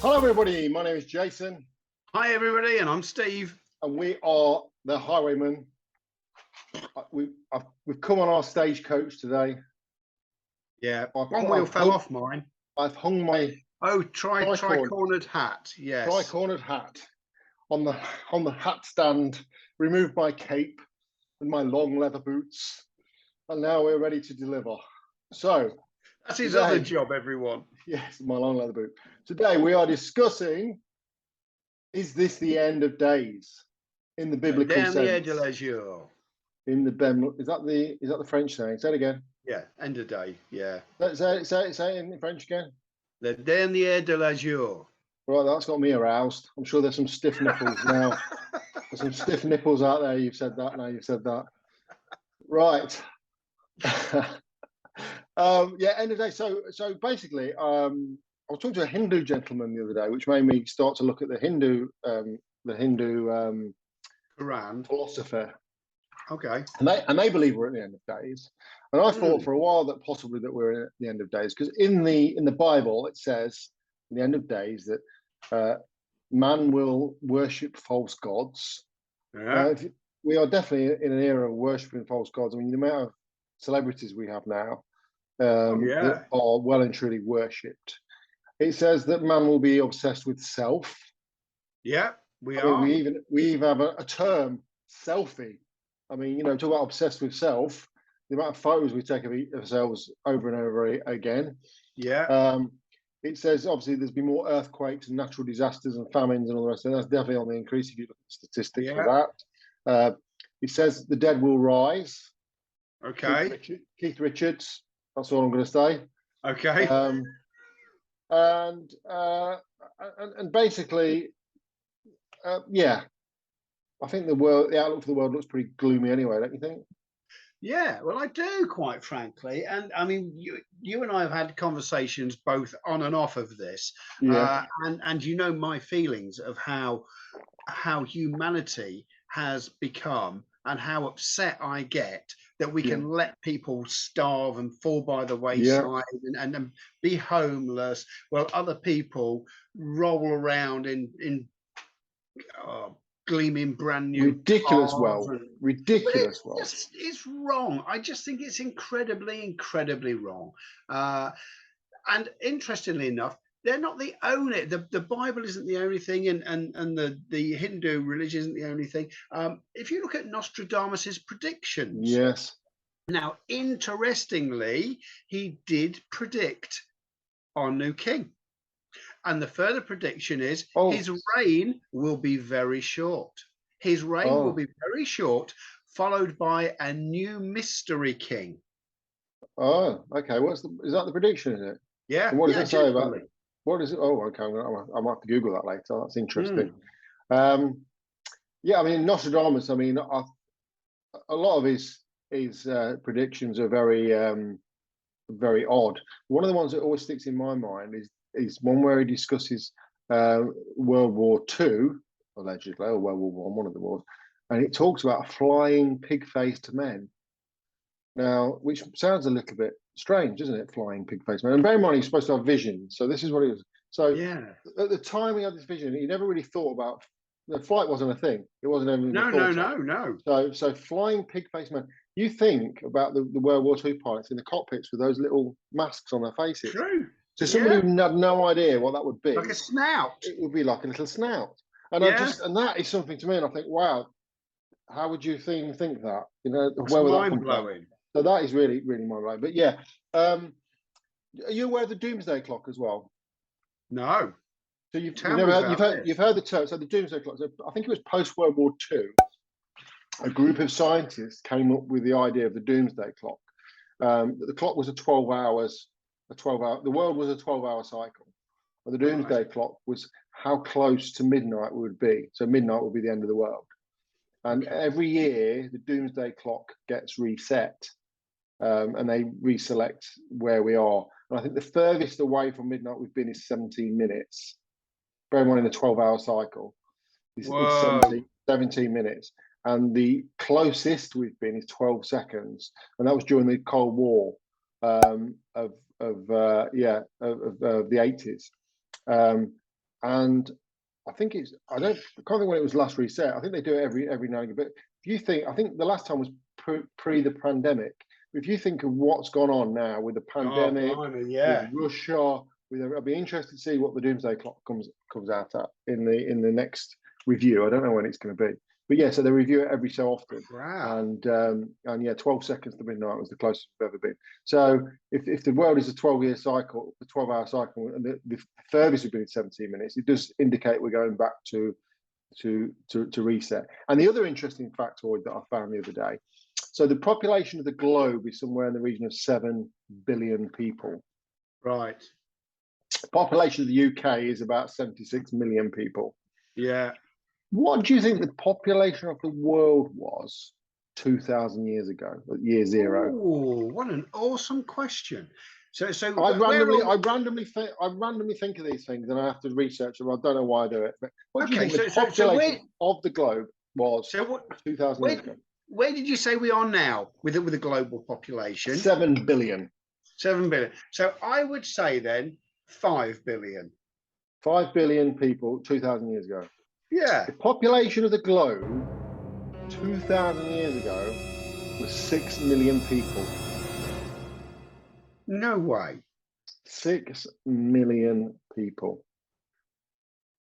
Hello, everybody. My name is Jason. Hi, everybody, and I'm Steve. And we are the Highwaymen. We've come on our stagecoach today. Yeah, one wheel fell off mine. I've hung my tri-cornered hat. Yes, tri-cornered hat on the hat stand. Removed my cape and my long leather boots, and now we're ready to deliver. So that's his other job, everyone. Yes, my long leather boot. Today we are discussing: is this the end of days in the biblical sense? In the is that the French saying? Say it again. Yeah, end of day. Yeah. Say it in French again. Le dernier de la jour. Right, that's got me aroused. I'm sure there's some stiff nipples now. There's some stiff nipples out there. You've said that. Now you've said that. Right. Yeah, end of day. So basically, I was talking to a Hindu gentleman the other day, which made me start to look at the Hindu Quran philosopher. Okay. And they believe we're at the end of days. And I thought for a while that possibly that we're at the end of days, because in the Bible it says in the end of days that man will worship false gods. Yeah. We are definitely in an era of worshiping false gods. I mean, the amount of celebrities we have now that are well and truly worshipped. It says that man will be obsessed with self. Yeah, we are. We even have a term, selfie. I mean, talk about obsessed with self. The amount of photos we take of ourselves over and over again. Yeah. It says obviously there's been more earthquakes and natural disasters and famines and all the rest. And that's definitely on the increase if you look at the statistics for that. It says the dead will rise. Okay. Keith Richards. That's all I'm going to say. Okay. And basically, yeah. I think the outlook for the world looks pretty gloomy anyway, don't you think? Yeah, well, I do, quite frankly. And I mean, you and I have had conversations both on and off of this. Yeah. And my feelings of how humanity has become and how upset I get that we can let people starve and fall by the wayside and be homeless while other people roll around in gleaming brand new ridiculous wealth. It's wrong. I just think it's incredibly wrong. And interestingly enough, they're not the only. The Bible isn't the only thing, and the Hindu religion isn't the only thing. If you look at Nostradamus's predictions, yes. Now, interestingly, he did predict our new king. And the further prediction is his reign will be very short. His reign will be very short, followed by a new mystery king. Oh, okay. Is that the prediction, is it? Yeah. And what does it say about it? What is it? Oh, okay. I might have to Google that later. That's interesting. Yeah, I mean, Nostradamus, I mean, a lot of his predictions are very, very odd. One of the ones that always sticks in my mind is one where he discusses World War II, allegedly, or World War I, one of the wars, and it talks about flying pig-faced men. Now, which sounds a little bit strange, isn't it? Flying pig-faced men. And bear in mind, he's supposed to have vision. So this is what it was. So at the time he had this vision, he never really thought about. The flight wasn't a thing. It wasn't even. No. So flying pig-faced men. You think about the World War II pilots in the cockpits with those little masks on their faces. True. So somebody who had no idea what that would be. Like a snout. It would be like a little snout. And and that is something to me. And I think, wow, how would you think that? Where would that come from? So that is really, really mind-blowing. But yeah, are you aware of the doomsday clock as well? No. So you've heard the term. So the doomsday clock. So I think it was post World War II. A group of scientists came up with the idea of the doomsday clock. The clock was 12 hours. The world was a 12-hour cycle. And the doomsday clock was how close to midnight we would be. So midnight would be the end of the world. And every year, the doomsday clock gets reset, and they reselect where we are. And I think the furthest away from midnight we've been is 17 minutes. Bear in mind, in a 12-hour cycle, it's 17 minutes. And the closest we've been is 12 seconds. And that was during the Cold War of the 80s. and I think I can't think when it was last reset. I think they do it every now and again. But if you think, I think the last time was pre the pandemic. If you think of what's gone on now with the pandemic, with Russia, I'll be interested to see what the Doomsday Clock comes out at in the next review. I don't know when it's going to be, but yeah, so they review it every so often. Wow. And yeah, 12 seconds to midnight was the closest we've ever been. So if the world is a 12-year cycle, a 12-hour cycle, and the furthest we've been in 17 minutes, it does indicate we're going back to reset. And the other interesting factoid that I found the other day, so the population of the globe is somewhere in the region of 7 billion people. Right. The population of the UK is about 76 million people. Yeah. What do you think the population of the world was 2,000 years ago, at year zero? Oh, what an awesome question. So I randomly think of these things, and I have to research them. I don't know why I do it. But what do you think the population of the globe was 2,000 years ago? Where did you say we are now with the global population? 7 billion. 7 billion. So I would say then 5 billion. 5 billion people 2,000 years ago. Yeah. The population of the globe 2,000 years ago was 6 million people. No way. 6 million people.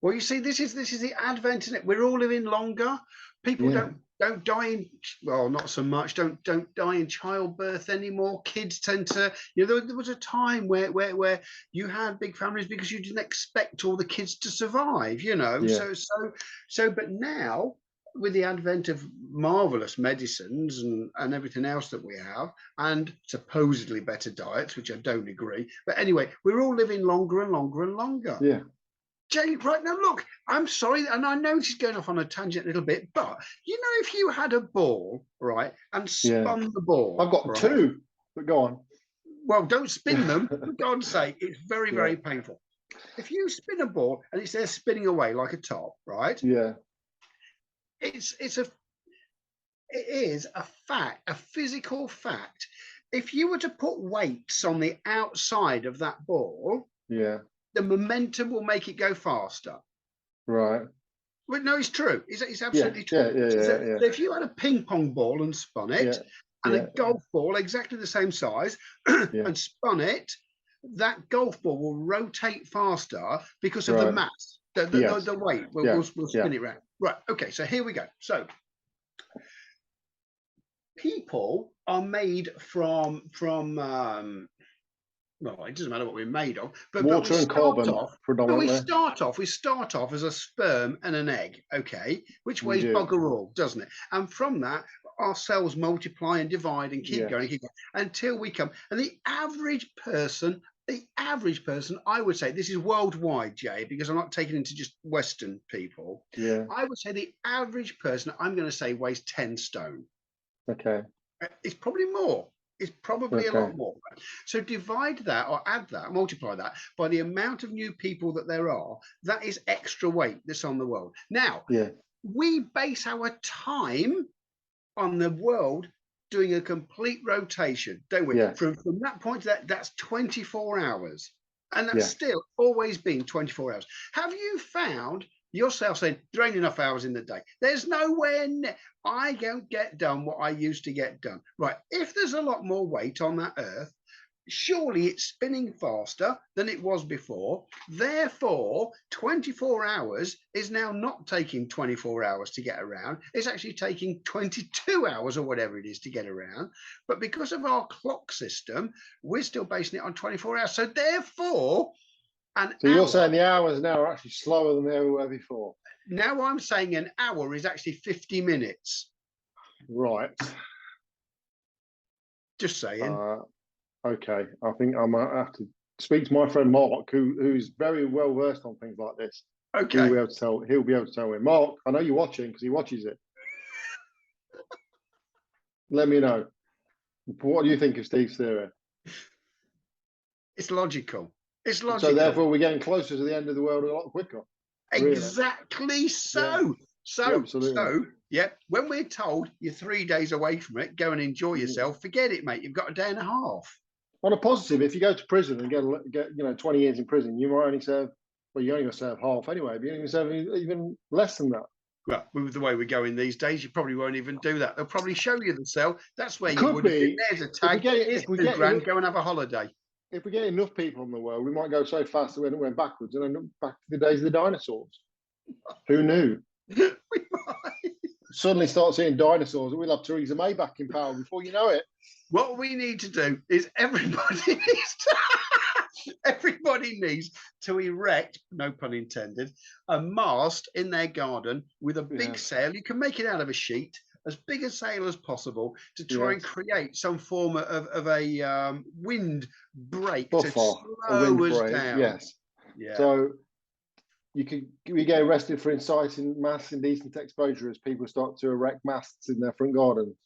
Well, you see, this is the advent in it. We're all living longer. People don't die in, well, not so much. Don't die in childbirth anymore. Kids tend to, there was a time where you had big families because you didn't expect all the kids to survive. So but now, with the advent of marvelous medicines and everything else that we have, and supposedly better diets, which I don't agree, but anyway, we're all living longer and longer and longer. Yeah. Jay, right now, look, I'm sorry, and I know she's going off on a tangent a little bit, but if you had a ball, right, and spun the ball. I've got two, but go on. Well, don't spin them, for God's sake. It's very, very painful. If you spin a ball and it's there spinning away like a top, right? Yeah. It is a fact, a physical fact. If you were to put weights on the outside of that ball, the momentum will make it go faster. Right. Well, no, it's true. It's absolutely true. So if you had a ping pong ball and spun it, and a golf ball exactly the same size, and spun it, that golf ball will rotate faster because of the mass, the weight will spin it round. Right. Okay. So here we go. So people are made from well, it doesn't matter what we're made of, but water and carbon predominantly. We start off as a sperm and an egg, okay, which weighs bugger all, doesn't it? And from that, our cells multiply and divide and keep going until we come. And the average person, I would say, this is worldwide, Jay, because I'm not taking into just Western people. Yeah. I would say the average person, I'm going to say, weighs 10 stone. Okay. It's probably more. It's probably a lot more. So divide that or add that, multiply that by the amount of new people that there are. That is extra weight that's on the world. Now, we base our time on the world doing a complete rotation, don't we? From that point to that's 24 hours. And that's still always been 24 hours. Have you found yourself saying there ain't enough hours in the day? There's nowhere near. I don't get done what I used to get done. Right. If there's a lot more weight on that earth, surely it's spinning faster than it was before. Therefore, 24 hours is now not taking 24 hours to get around. It's actually taking 22 hours or whatever it is to get around. But because of our clock system, we're still basing it on 24 hours. So therefore, so you're saying the hours now are actually slower than they were before? Now I'm saying an hour is actually 50 minutes. Right. Just saying. Okay. I think I might have to speak to my friend Mark, who's very well versed on things like this. Okay. He'll be able to tell me. Mark, I know you're watching because he watches it. Let me know. What do you think of Steve's theory? It's logical. It's logical. So therefore, we're getting closer to the end of the world a lot quicker. Exactly so. So, when we're told you're 3 days away from it, go and enjoy yourself. Forget it, mate. You've got a day and a half. On a positive, if you go to prison and get 20 years in prison, you might only serve well, you're only going to serve half anyway. But you're going to serve even less than that. Well, with the way we're going these days, you probably won't even do that. They'll probably show you the cell. That's where you would have been. There's a tag. Here's £2,000. Go and have a holiday. If we get enough people in the world, we might go so fast that we went backwards and end up back to the days of the dinosaurs. Who knew? We might. Suddenly start seeing dinosaurs, and we'll have Theresa May back in power before you know it. What we need to do is everybody needs to erect, no pun intended, a mast in their garden with a big sail. You can make it out of a sheet, as big a sail as possible, to try and create some form of a wind break to slow us down. Yes. Yeah. So we get arrested for inciting mass indecent exposure as people start to erect masts in their front gardens.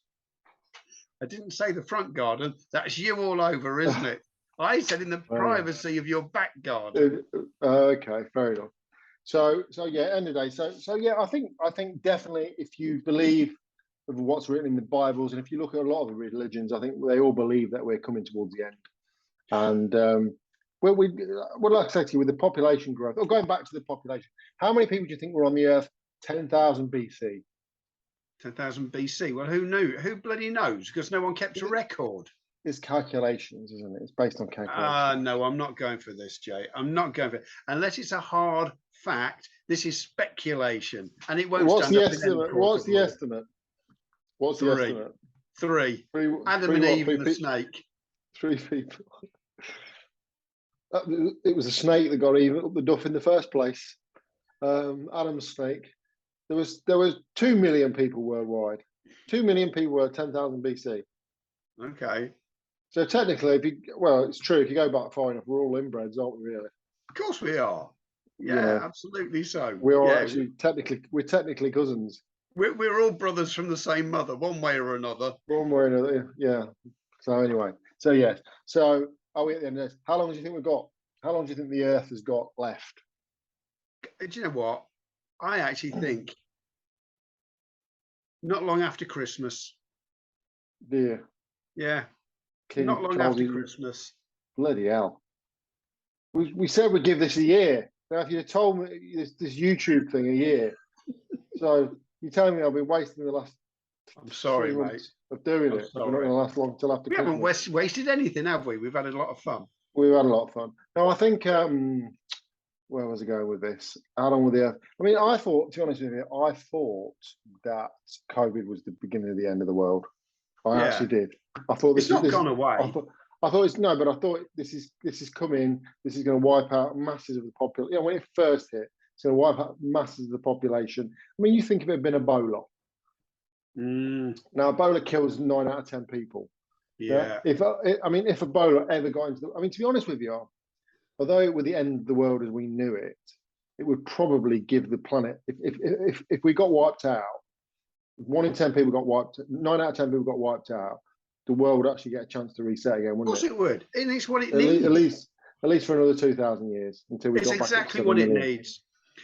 I didn't say the front garden. That's you all over, isn't it? I said in the privacy of your back garden. Okay, fair enough. So yeah, end of the day. So yeah, I think definitely if you believe of what's written in the Bibles, and if you look at a lot of the religions, I think they all believe that we're coming towards the end. And well, like I said to you, with the population growth, or going back to the population, how many people do you think were on the Earth 10,000 BC? 10,000 BC. Well, who knew? Who bloody knows? Because no one kept a record. It's calculations, isn't it? It's based on calculations. No, I'm not going for this, Jay. I'm not going for it. Unless it's a hard fact, this is speculation. And it won't stand up in any court of law. What's the estimate? What's the estimate? Three. Adam and Eve and the snake. 3 people. It was a snake that got even up the duff in the first place. Adam's snake. There was 2 million people worldwide. 2 million people were 10,000 BC. Okay. So technically, it's true. If you go back far enough, we're all inbreds, aren't we? Really? Of course we are. Yeah, absolutely so. We are actually technically cousins. We're all brothers from the same mother, one way or another. One way or another, yeah. So anyway, yes. So are we at the end of this? How long do you think we've got? How long do you think the Earth has got left? Do you know what? I actually think not long after Christmas. Dear. Yeah. Not long after Christmas. Bloody hell. We said we'd give this a year. Now, if you had told me this YouTube thing a year, so you're telling me I've been wasting the last. I'm sorry, mate. Of doing it. We're not going to last long till after. We haven't wasted anything, have we? We've had a lot of fun. We've had a lot of fun. No, I think. Where was I going with this? How long were the Earth? I mean, I thought, to be honest with you, I thought that COVID was the beginning of the end of the world. I actually did. I thought it's not gone away. I thought it's no, but I thought this is coming. This is going to wipe out masses of the population. You know, when it first hit, it's going to wipe out masses of the population. I mean, you think if it had been Ebola. Now, Ebola kills 9 out of 10 people. Yeah. If Ebola ever got into, to be honest with you, although it would the end of the world as we knew it, it would probably give the planet. If we got wiped out, 1 in 10 people got wiped. 9 out of 10 people got wiped out. The world would actually get a chance to reset again, wouldn't it? Of course it would. And it's what it needs. At least for another 2,000 years until we. It's got exactly what it needs.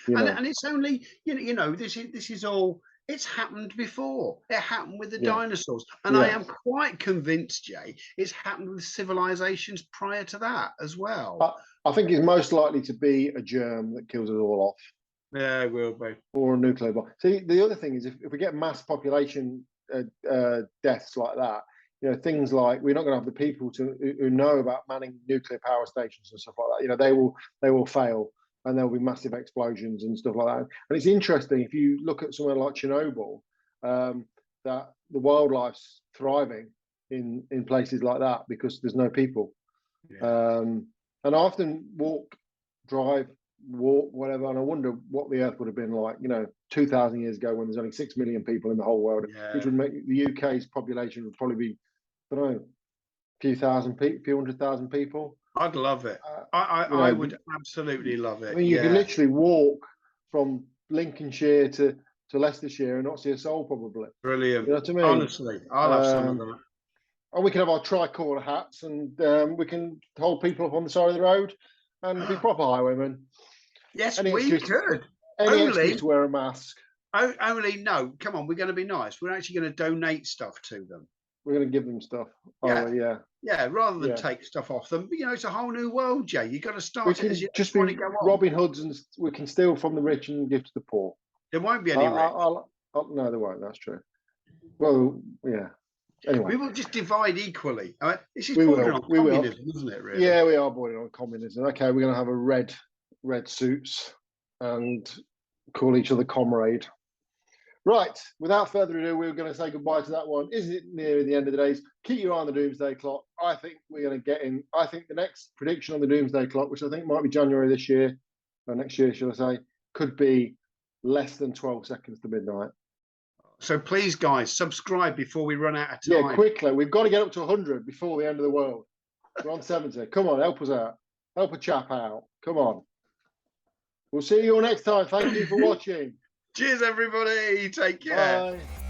And it's only this is all. It's happened before. It happened with the dinosaurs, and I am quite convinced, Jay, it's happened with civilizations prior to that as well. I think it's most likely to be a germ that kills us all off. Yeah, it will be. Or a nuclear bomb. See, the other thing is if we get mass population deaths like that, things like we're not going to have the people who know about manning nuclear power stations and stuff like that. They will fail, and there will be massive explosions and stuff like that. And it's interesting if you look at somewhere like Chernobyl, that the wildlife's thriving in places like that because there's no people. Yeah. And I often walk, whatever, and I wonder what the Earth would have been like, 2,000 years ago when there's only 6 million people in the whole world, which would make the UK's population would probably be, I don't know, a few hundred thousand people. I'd love it. I would absolutely love it. I mean, you can literally walk from Lincolnshire to Leicestershire and not see a soul, probably. Brilliant. You know what I mean? Honestly, I'll have some of that. And we can have our tricorder hats, and we can hold people up on the side of the road and be proper highwaymen. Yes, we could. Any excuse to wear a mask. Only no. Come on, we're going to be nice. We're actually going to donate stuff to them. We're going to give them stuff. Yeah. Yeah. Yeah, rather than Yeah. take stuff off them. But, it's a whole new world, Jay. You've got to We start it can as you just want be to go on. Robin Hoods, and we can steal from the rich and give to the poor. There won't be any rich. No, there won't. That's true. Well, yeah. Anyway, we will just divide equally. This is we bordering will. on We will. communism, isn't it? Really? Yeah, we are bordering on communism. Okay, we're going to have a red suits and call each other comrade. Right. Without further ado, we're going to say goodbye to that one. Isn't it near the end of the days? Keep your eye on the doomsday clock. I think we're going to get in. I think the next prediction on the doomsday clock, which I think might be January this year, or next year, should I say, could be less than 12 seconds to midnight. So please, guys, subscribe before we run out of time. Yeah, quickly. We've got to get up to 100 before the end of the world. We're on 70. Come on, help us out. Help a chap out. Come on. We'll see you all next time. Thank you for watching. Cheers, everybody. Take care. Bye.